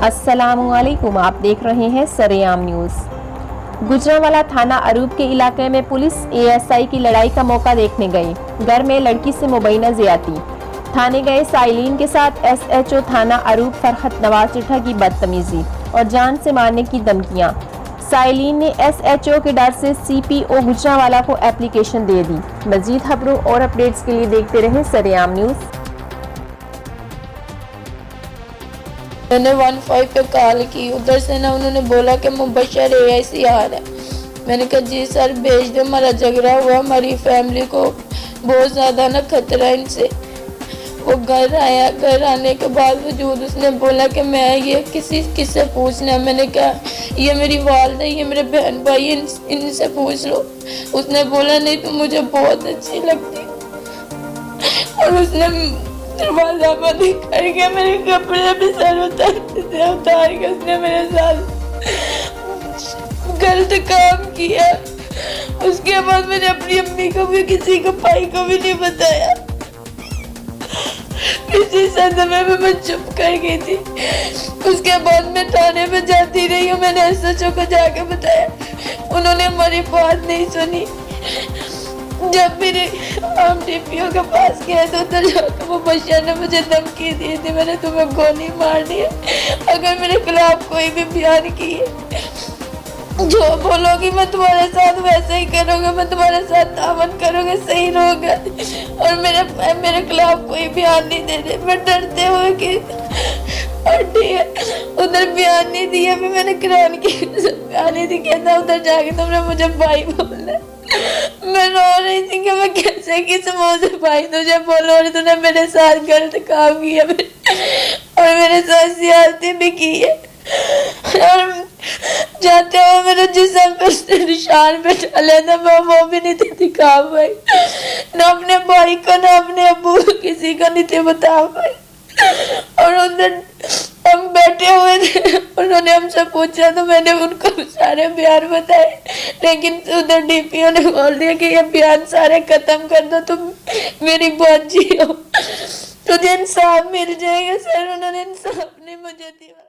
अस्सलामुअलैकुम, आप देख रहे हैं सरेआम न्यूज़। गुजरांवाला थाना अरूब के इलाके में पुलिस एएसआई की लड़ाई का मौका देखने गई। घर में लड़की से मुबैना ज़्यादती। थाने गए साइलिन के साथ एसएचओ थाना अरूब फरहत नवाज चिट्ठा की बदतमीजी और जान से मारने की धमकियां। साइलिन ने एसएचओ के डर से सीपीओ गुजरांवाला को एप्लीकेशन दे दी। मजीद खबरों और अपडेट्स के लिए देखते रहे सरेआम न्यूज़। मैंने 15 पे कॉल की, उधर से ना उन्होंने बोला कि मुबशर एआईसी आ रहा है। मैंने कहा जी सर भेज दो, हमारा झगड़ा हुआ, हमारी फैमिली को बहुत ज़्यादा ना खतरा इनसे। वो घर आया, घर आने के बावजूद उसने बोला कि मैं ये किससे पूछना। मैंने कहा ये मेरी वालदा, ये मेरे बहन भाई, इनसे पूछ लो। उसने बोला नहीं तो मुझे बहुत अच्छी लगती। और उसने दरवाजा बंद करके मेरे कपड़े भी सर उतार के उसने मेरे साथ गलत काम किया। उसके बाद मैंने अपनी अम्मी को भी, किसी को भाई को भी नहीं बताया। किसी सदमे में मैं चुप कर गई थी। उसके बाद मैं थाने में जाती रही हूँ, मैंने एसएचओ को जाके बताया, उन्होंने हमारी बात नहीं सुनी। जब मेरे हम डीपीओ के पास गए तो उधर जाकर वो बच्चा ने मुझे धमकी दी थी, मैंने तुम्हें गोली मारनी है अगर मेरे खिलाफ कोई भी बयान किए। जो बोलोगी मैं तुम्हारे साथ वैसे ही करूँगा, मैं तुम्हारे साथ तावन करूँगा, सही रहोगा। और मेरे खिलाफ कोई बयान नहीं दे दे। मैं डरते हुए कि उधर बयान नहीं दिया, मैंने कुरान की बयान नहीं दी, कहता उधर जाके तुमने मुझे भाई बोला। मैं रो रही थी कि मैं कैसे किस मुंह से भाई तुझे बोलो, और तूने मेरे साथ गलत काम किया और मेरे साथ सियासती भी की है। और जाते हुए मेरे जिस्म पे निशान पे डाले था, मैं वो भी नहीं थी दिखा पाई, ना अपने भाई को ना अपने अब्बू को, किसी को नहीं थी बता पाई। और उधर हम बैठे हुए थे, उन्होंने हमसे पूछा तो मैंने उनको सारे बयान बताए, लेकिन उधर डीपीओ ने बोल दिया कि ये बयान सारे खत्म कर दो, तुम मेरी बाजी हो, तुझे इंसाफ मिल जाएगा। सर उन्होंने इंसाफ नहीं मुझे दिया।